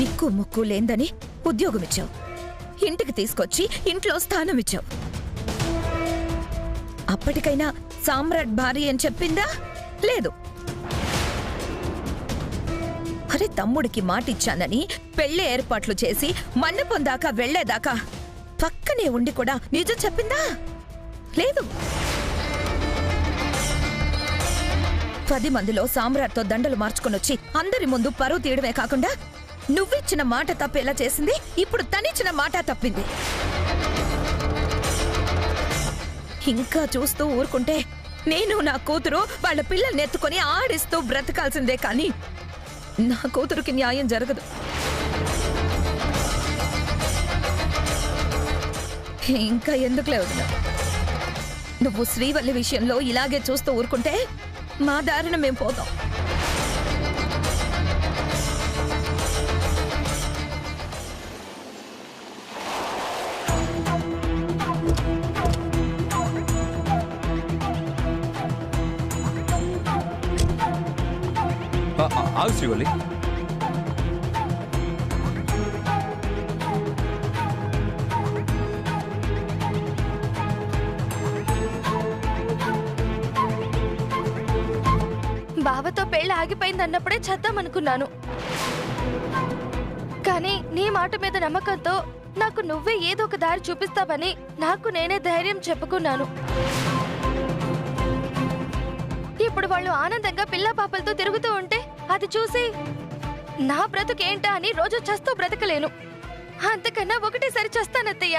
దిక్కు ముక్కు లేందని ఉద్యోగమిచ్చావు, ఇంటికి తీసుకొచ్చి ఇంట్లో స్థానమిచ్చావు. అప్పటికైనా సామ్రాట్ భార్య అని చెప్పిందా? లేదు. అరే, తమ్ముడికి మాటిచ్చానని పెళ్లి ఏర్పాట్లు చేసి మండపం దాకా వెళ్లేదాకా పక్కనే ఉండి కూడా నిజం చెప్పిందా? లేదు. 10 మందిలో సామ్రాట్తో దండలు మార్చుకొనొచ్చి అందరి ముందు పరువు తీయడమే కాకుండా నువ్విచ్చిన మాట తప్పేలా చేసింది. ఇప్పుడు తనిచ్చిన మాట తప్పింది. ఇంకా చూస్తూ ఊరుకుంటే నేను నా కూతురు వాళ్ళ పిల్లల్ని ఎత్తుకొని ఆడిస్తూ బ్రతకాల్సిందే, కానీ నా కూతురుకి న్యాయం జరగదు. ఇంకా ఎందుకులే వదినా, నువ్వు శ్రీవల్లి విషయంలో ఇలాగే చూస్తూ ఊరుకుంటే మా దారిన మేం పోతాం. ఆగు శ్రీవల్లి. బావతో పెళ్లి ఆగిపోయిందన్నప్పుడే చేద్దామనుకున్నాను, కానీ నీ మాట మీద నమ్మకంతో నాకు నువ్వే ఏదో ఒక దారి చూపిస్తావని నాకు నేనే ధైర్యం చెప్పుకున్నాను. ఇప్పుడు వాళ్ళు ఆనందంగా పిల్ల పాపలతో తిరుగుతూ ఉంటే అది చూసి నా బ్రతుకేంటా అని రోజు చస్తూ బ్రతకలేను. అంతకన్నా ఒకటేసారి చస్తానత్తయ్య.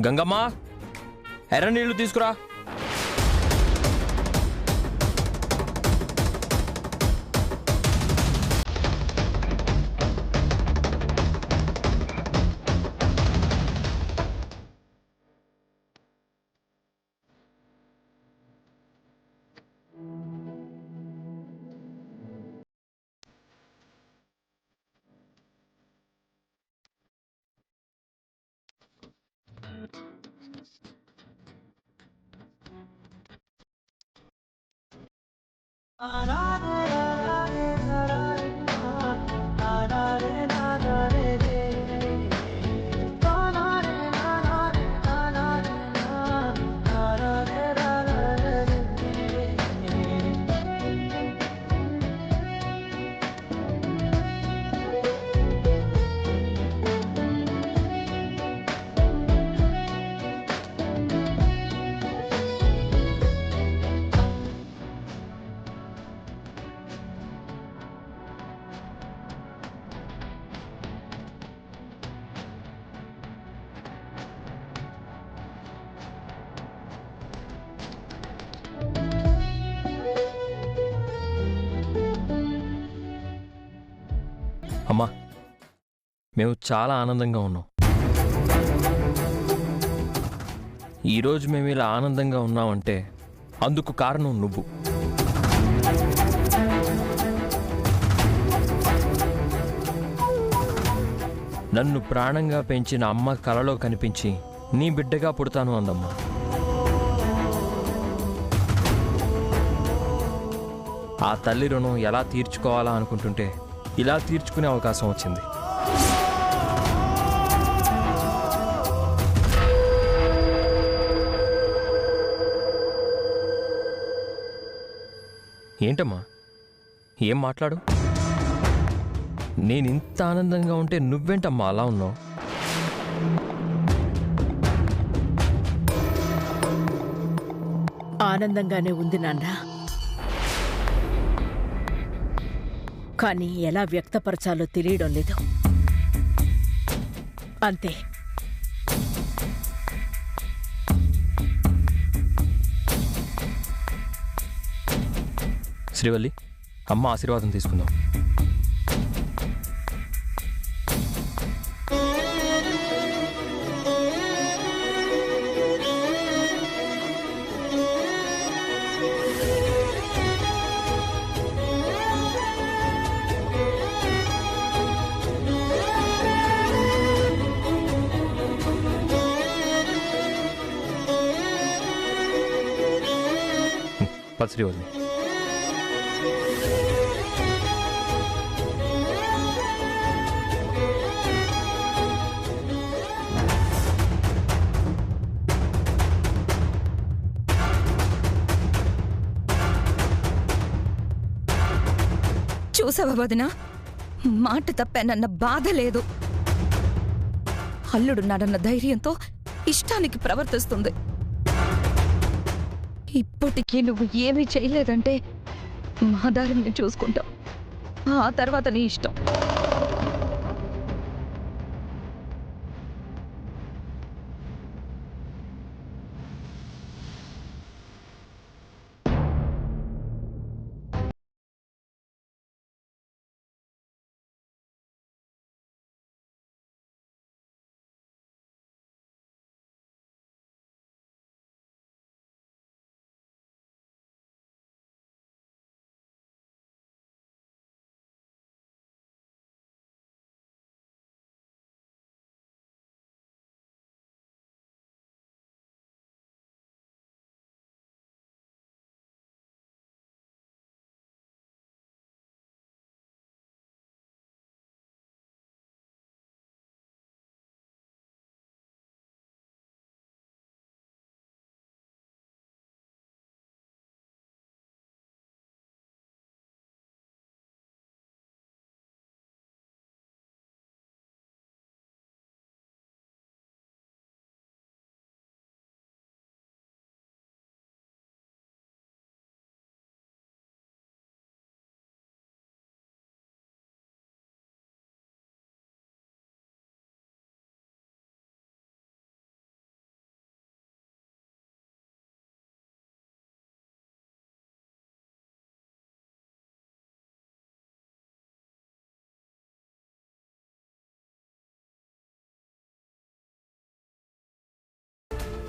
గంగమ్మ, ఎర్ర నీళ్లు తీసుకురా. అమ్మా, మేము చాలా ఆనందంగా ఉన్నాం. ఈరోజు మేము ఇలా ఆనందంగా ఉన్నామంటే అందుకు కారణం నువ్వు. నన్ను ప్రాణంగా పెంచిన అమ్మ కలలో కనిపించి నీ బిడ్డగా పుడతాను అందమ్మా. ఆ తల్లి రుణం ఎలా తీర్చుకోవాలా అనుకుంటుంటే ఇలా తీర్చుకునే అవకాశం వచ్చింది. ఏంటమ్మా, ఏం మాట్లాడు? నేను ఇంత ఆనందంగా ఉంటే నువ్వేంటమ్మా అలా ఉన్నావు? ఆనందంగానే ఉంది నాన్న, కానీ ఎలా వ్యక్తపరచాలో తెలియడం లేదు. అంతే. శ్రీవల్లి, అమ్మ ఆశీర్వాదం తీసుకుందాం. పసిరి వదిలి. చూసావా వదినా, మాట తప్పానన్న బాధ లేదు. అల్లుడున్నాడన్న ధైర్యంతో ఇష్టానికి ప్రవర్తిస్తుంది. ఇప్పటికీ నువ్వు ఏమీ చేయలేదంటే మా దారిని చూసుకుంటావు, ఆ తర్వాత నీ ఇష్టం.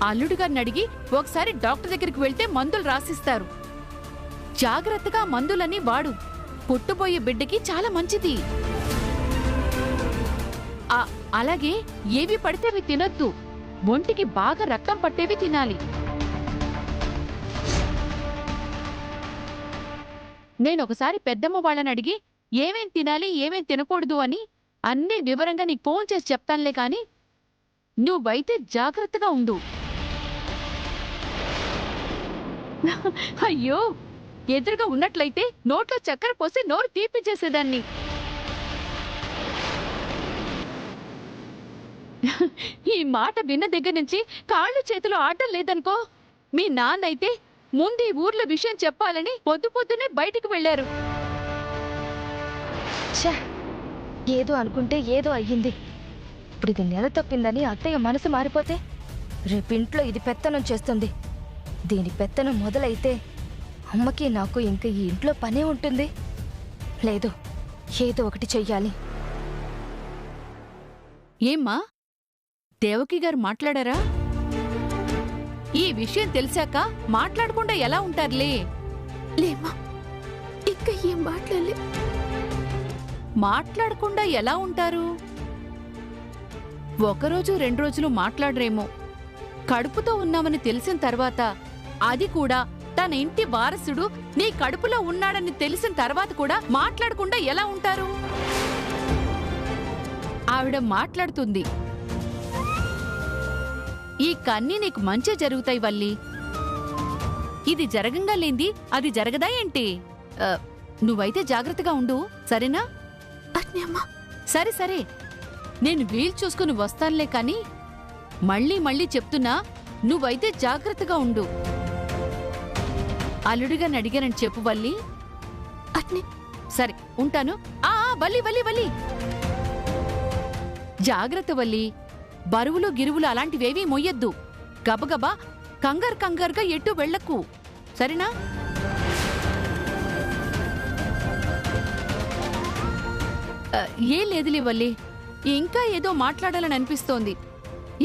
అల్లుడు గారిని అడిగి ఒకసారి డాక్టర్ దగ్గరికి వెళ్తే మందులు రాసిస్తారు. జాగ్రత్తగా మందులని వాడు. పుట్టబోయే బిడ్డకి చాలా మంచిది. అలాగే ఏవి పడితే అవి తినొద్దు. ఒంటికి బాగా రక్తం పట్టేవి తినాలి. నేనొకసారి పెద్దమ్మ వాళ్ళని అడిగి ఏమేం తినాలి ఏమేం తినకూడదు అని అన్నీ వివరంగా నీకు ఫోన్ చేసి చెప్తానులే కాని నువ్వైతే జాగ్రత్తగా ఉండు. అయ్యో, ఎదురుగా ఉన్నట్లయితే నోట్లో చక్కెర పోసి నోరు తీపిచ్చేసేదాన్ని. ఈ మాట విన్న దగ్గర నుంచి కాళ్ళు చేతులు ఆడటం లేదనుకో. మీ నాన్నైతే ముందు ఈ ఊర్లో విషయం చెప్పాలని పొద్దు పొద్దునే బయటికి వెళ్లారు. ఏదో అనుకుంటే ఏదో అయ్యింది. ఇప్పుడు ఇది నెల తప్పిందని అత్తయ్య మనసు మారిపోతే రేపింట్లో ఇది పెత్తనం చేస్తుంది. దీని పెత్తనం మొదలైతే అమ్మకి నాకు ఇంకా ఈ ఇంట్లో పనే ఉంటుంది. లేదు, ఏదో ఒకటి చెయ్యాలి. ఏమ్మా, దేవకి గారు మాట్లాడారా? ఈ విషయం తెలిసాక మాట్లాడకుండా ఎలా ఉంటారులే? లేమ్మా, ఇంకా ఏం మాట్లాడలే. మాట్లాడకుండా ఎలా ఉంటారు? ఒకరోజు 2 రోజులు మాట్లాడరేమో. కడుపుతో ఉన్నామని తెలిసిన తర్వాత, అది కూడా తన ఇంటి వారసుడు నీ కడుపులో ఉన్నాడని తెలిసిన తర్వాత కూడా మాట్లాడకుండా ఎలా ఉంటారు? ఆవిడ మాట్లాడుతుంది. ఈ కన్నీ నీకు మంచి జరుగుతాయి వల్లి. ఇది జరగంగా లేంది అది జరగదా ఏంటి? నువ్వైతే జాగ్రత్తగా ఉండు, సరేనా? సరే సరే, నేను వీలు చూసుకుని వస్తానులే కాని మళ్ళీ మళ్ళీ చెప్తున్నా, నువ్వైతే జాగ్రత్తగా ఉండు. అల్లుడిగా అడిగానని చెప్పు వల్లి. సరే, ఉంటాను. వల్లి వల్లి వల్లి, జాగ్రత్త వల్లి. బరువులు గిరువులు అలాంటివేవీ మొయ్యొద్దు. గబగబా కంగారుగా ఎటు వెళ్ళకు, సరేనా? ఏం లేదులే వల్లి, ఇంకా ఏదో మాట్లాడాలని అనిపిస్తోంది.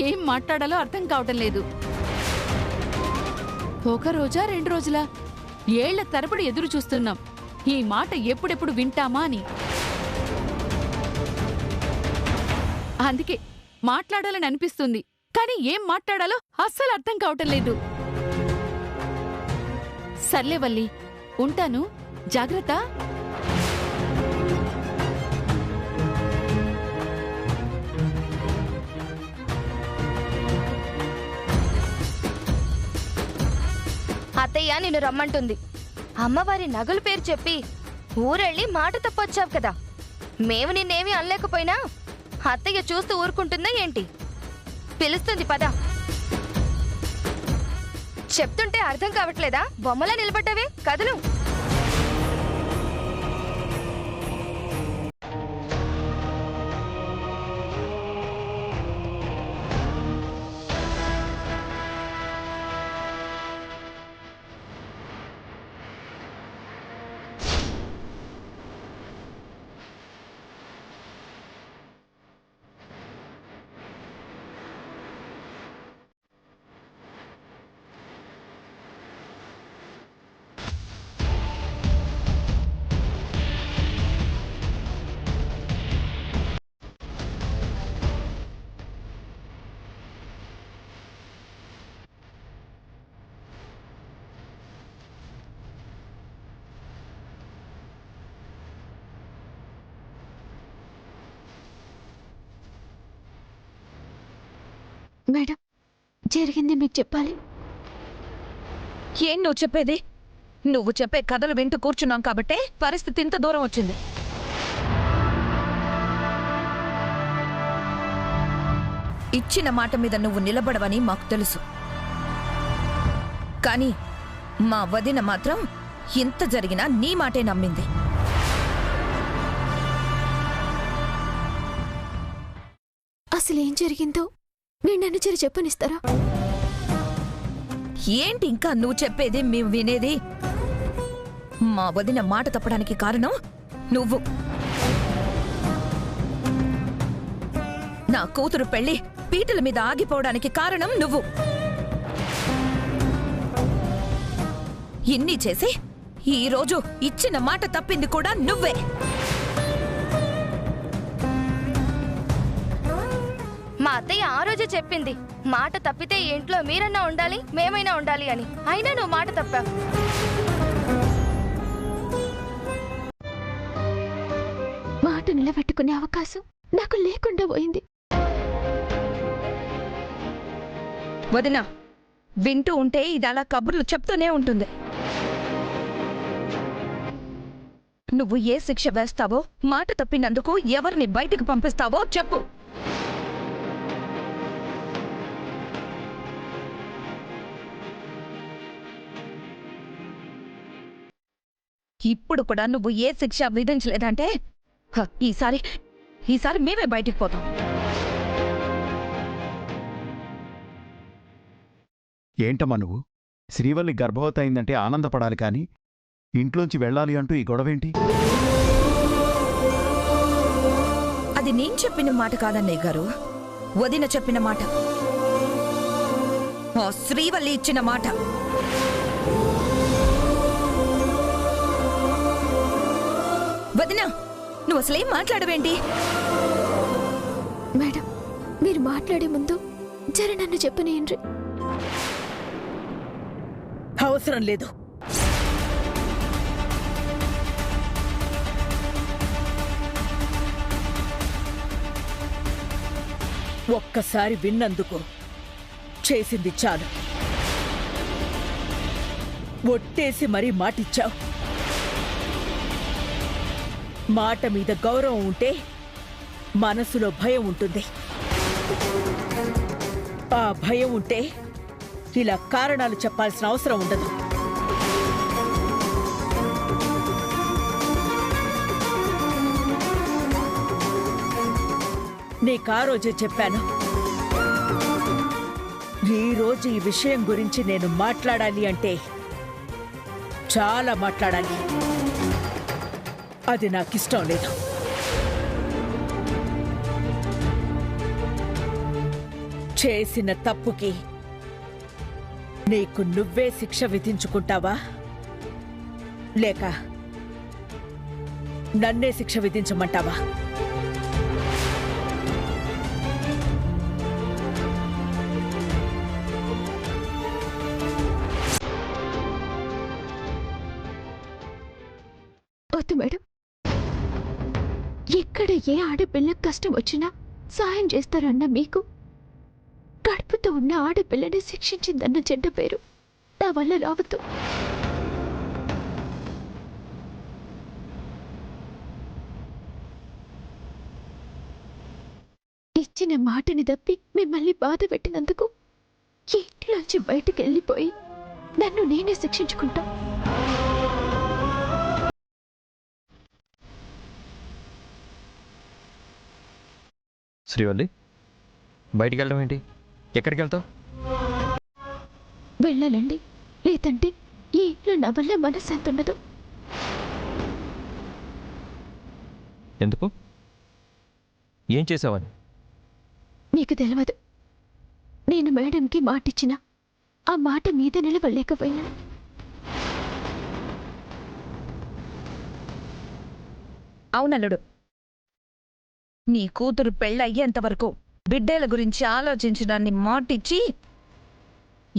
ఏం మాట్లాడాలో అర్థం కావటం లేదు. 1 రోజా 2 రోజులా? ఏళ్ల తరబడి ఎదురు చూస్తున్నాం ఈ మాట ఎప్పుడెప్పుడు వింటామా అని. అందుకే మాట్లాడాలని అనిపిస్తుంది, కానీ ఏం మాట్లాడాలో అస్సలు అర్థం కావటం లేదు. సర్లే వల్లి, ఉంటాను. జాగ్రత్త. అత్తయ్య నిన్ను రమ్మంటుంది. అమ్మవారి నగలు పేరు చెప్పి ఊరెళ్ళి మాట తప్పొచ్చావు కదా. మేము నిన్నేమీ అనలేకపోయినా అత్తయ్య చూస్తూ ఊరుకుంటుందా ఏంటి? పిలుస్తుంది పద. చెప్తుంటే అర్థం కావట్లేదా? బొమ్మలా నిలబడ్డావే, కదులు. మేడం, జరిగింది మీకు చెప్పాలి. ఏం నువ్వు చెప్పేది? నువ్వు చెప్పే కథలు వింటూ కూర్చున్నాం కాబట్టే పరిస్థితి ఇంత దూరం వచ్చింది. ఇచ్చిన మాట మీద నువ్వు నిలబడవని మాకు తెలుసు. కానీ మా వదిన మాత్రం ఇంత జరిగినా నీ మాటే నమ్మింది. అసలు ఏం జరిగిందో మీరు నన్ను చెరి చెప్పనిస్తారా? ఏంటి ఇంకా నువ్వు చెప్పేది మేము వినేది? మా వదిన మాట తప్పడానికి కారణం నువ్వు. నా కూతురు పెళ్లి పీటల మీద ఆగిపోవడానికి కారణం నువ్వు. ఇన్ని చేసి ఈరోజు ఇచ్చిన మాట తప్పింది కూడా నువ్వే. మా అత్తయ్య ఆ రోజే చెప్పింది, మాట తప్పితే ఇంట్లో మీరన్నా ఉండాలి, మేమైనా ఉండాలి అని. అయినా నువ్వు మాట తప్పావు. మాట నిలబెట్టుకునే అవకాశం నాకు లేకుండా పోయింది. వదినా, వింటూ ఉంటే ఇది అలా కబుర్లు చెప్తూనే ఉంటుంది. నువ్వు ఏ శిక్ష వేస్తావో, మాట తప్పినందుకు ఎవరిని బయటికి పంపిస్తావో చెప్పు. ఇప్పుడు కూడా నువ్వు ఏ శిక్ష విధించలేదంటే ఈసారి మేమే బయటికి పోతాం. ఏంటమ్మా నువ్వు? శ్రీవల్లి గర్భవతి అయిందంటే ఆనందపడాలి కానీ ఇంట్లోంచి వెళ్ళాలి అంటూ ఈ గొడవేంటి? అది నేను చెప్పిన మాట కాదన్నయ్య గారు, వదిన చెప్పిన మాట. ఆ శ్రీవల్లి ఇచ్చిన మాట. వదిన, నువ్వు అసలేం మాట్లాడవేంటి? మేడం, మీరు మాట్లాడే ముందు జర నన్ను చెప్పనేయండి. అవసరం లేదు. ఒక్కసారి విన్నందుకు చేసింది చాలు. ఒట్టేసి మరీ మాటిచ్చావు. మాట మీద గౌరవం ఉంటే మనసులో భయం ఉంటుంది. ఆ భయం ఉంటే ఇలా కారణాలు చెప్పాల్సిన అవసరం ఉండదు. నీకు ఆ రోజే చెప్పాను, ఈ రోజు ఈ విషయం గురించి నేను మాట్లాడాలి అంటే చాలా మాట్లాడాలి. అది నాకిష్టం లేదు. చేసిన తప్పుకి నీకు నువ్వే శిక్ష విధించుకుంటావా, లేక నన్నే శిక్ష విధించమంటావా? మేడం. ఎక్కడ ఏ ఆడపిల్లకి కష్టం వచ్చినా సాయం చేస్తారన్న మీకు కడుపుతో ఉన్న ఆడపిల్లని శిక్షించిందన్న చెడ్డ పేరు నా వల్ల రావద్దు. ఇచ్చిన మాటని తప్పి మిమ్మల్ని బాధ పెట్టినందుకు ఇంట్లోంచి బయటికి వెళ్ళిపోయి నన్ను నేనే శిక్షించుకుంటా. శ్రీవల్లి, బయటికి వెళ్ళడం ఏంటి? ఎక్కడికి వెళ్తావు? వెళ్ళాలండి, లేదంటే ఈ ఇంట్లో నా వల్ల మనశ్శాంతి ఉండదు. ఎందుకు? ఏం చేసావని? మీకు తెలియదు. నేను మేడంకి మాటిచ్చిన ఆ మాట మీద నిలబడలేకపోయినాను. అవునల్లుడు, నీ కూతురు పెళ్ళయ్యేంత వరకు బిడ్డల గురించి ఆలోచించడాన్ని మాటిచ్చి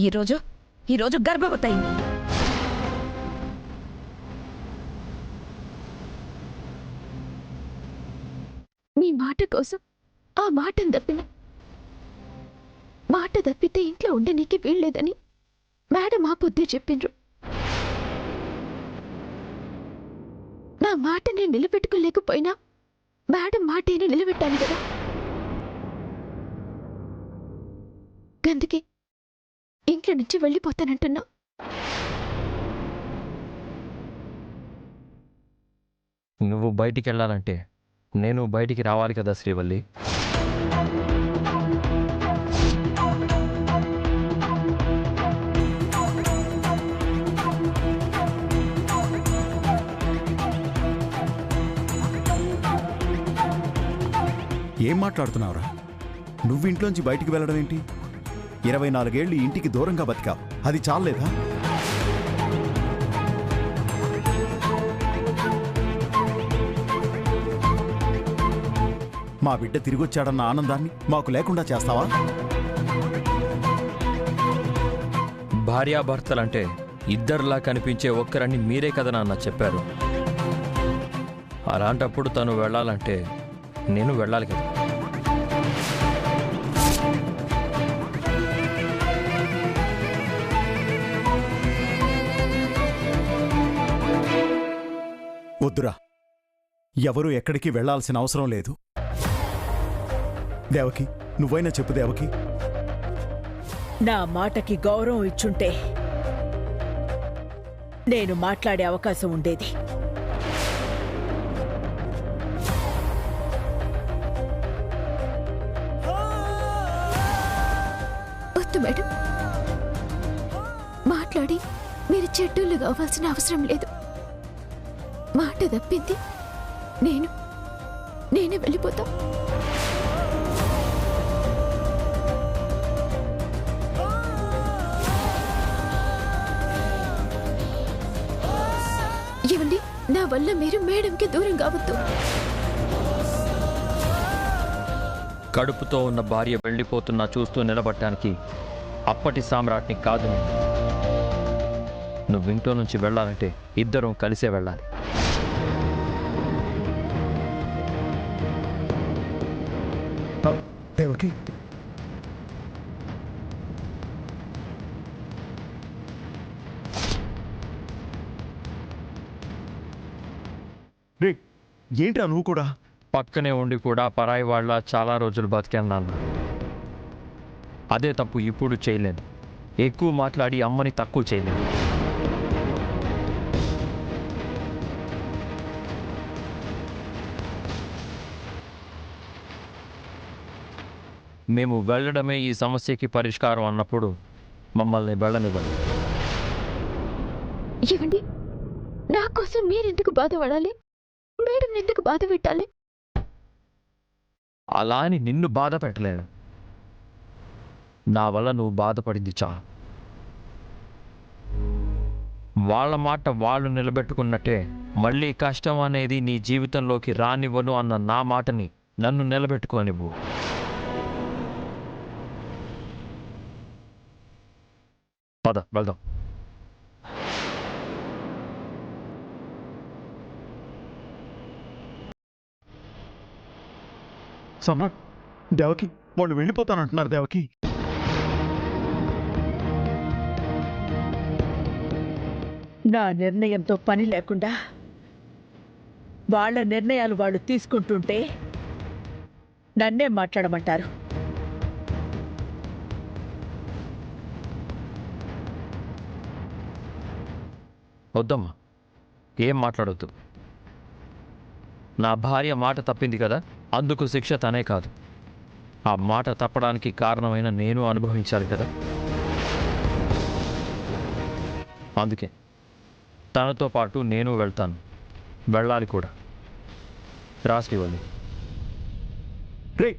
ఈరోజు గర్భవతి అయింది. మీ మాట కోసం ఆ మాటను తప్పిన. మాట తప్పితే ఇంట్లో ఉండనీకి వీల్లేదని మేడం ఆ పొద్దే చెప్పిండ్రు. నా మాట నేను నిలబెట్టుకోలేకపోయినా మేడం మాటేనే నిలబెట్టాను కదా. గందుకే ఇంట్లో నుంచి వెళ్ళిపోతానంటున్నా. నువ్వు బయటికి వెళ్ళాలంటే నేను బయటికి రావాలి కదా శ్రీవల్లి. ఏం మాట్లాడుతున్నావురా? నువ్వు ఇంట్లోంచి బయటికి వెళ్ళడం ఏంటి? 24 ఏళ్ళు ఇంటికి దూరంగా బతికావు, అది చాలేదా? మా బిడ్డ తిరిగొచ్చాడన్న ఆనందాన్ని మాకు లేకుండా చేస్తావా? భార్యాభర్తలంటే ఇద్దరులా కనిపించే ఒక్కరని మీరే కదా నాన్న చెప్పారు. అలాంటప్పుడు తను వెళ్ళాలంటే నేను వెళ్ళాలి కదా. వద్దురా, ఎవరూ ఎక్కడికి వెళ్లాల్సిన అవసరం లేదు. దేవకి, నువ్వైనా చెప్పు దేవకి. నా మాటకి గౌరవం ఇచ్చుంటే నేను మాట్లాడే అవకాశం ఉండేది. వద్దు మేడం, మాట్లాడి మీరు చెడ్డోళ్ళు కావాల్సిన అవసరం లేదు. మాట తప్పింది నేనే వెళ్ళిపోతా. ఏమండి, నా వల్ల మీరు మేడంకి దూరం కావద్దు. కడుపుతో ఉన్న భార్య వెళ్ళిపోతున్నా చూస్తూ నిలబడటానికి అప్పటి సామ్రాట్ని కాదు నేను. నువ్వు ఇంట్లో నుంచి వెళ్ళాలంటే ఇద్దరం కలిసే వెళ్ళాలి. దేవకి, రే, ఏంట్రా నువ్వు కూడా? పక్కనే ఉండి కూడా పరాయి వాళ్ళ చాలా రోజులు బతికాను నాన్న. అదే తప్పు ఇప్పుడు చేయలేను. ఎక్కువ మాట్లాడి అమ్మని తక్కువ చేయలేను. మేము వెళ్ళడమే ఈ సమస్యకి పరిష్కారం అన్నప్పుడు మమ్మల్ని వెళ్ళనివ్వండి. ఏమండి, నా కోసం మీరెందుకు బాధపడాలి? మేడం ఎందుకు బాధ పెట్టాలి? అలా అని నిన్ను బాధ పెట్టలేను. నా వల్ల నువ్వు బాధపడింది చాలు. వాళ్ళ మాట వాళ్ళు నిలబెట్టుకున్నట్టే మళ్ళీ కష్టం అనేది నీ జీవితంలోకి రానివ్వను అన్న నా మాటని నన్ను నిలబెట్టుకోనివ్వు. పద వెళ్దాం. సమ్రాట్, దేవకి వాళ్ళు వెళ్ళిపోతానంటున్నారు. దేవకి నా నిర్ణయంతో పని లేకుండా వాళ్ళ నిర్ణయాలు వాళ్ళు తీసుకుంటుంటే నన్నే మాట్లాడమంటారు. వద్దమ్మా, ఏం మాట్లాడొద్దు. నా భార్య మాట తప్పింది కదా, అందుకు శిక్ష తనే కాదు, ఆ మాట తప్పడానికి కారణమైన నేను అనుభవించాలి కదా. అందుకే తనతో పాటు నేను వెళ్తాను, వెళ్ళాలి కూడా. రాసివ్వండి. రే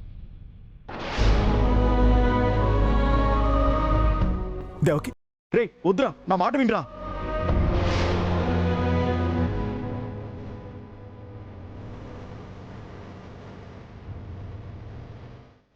దేవకి, రే వద్దురా, నా మాట వినరా.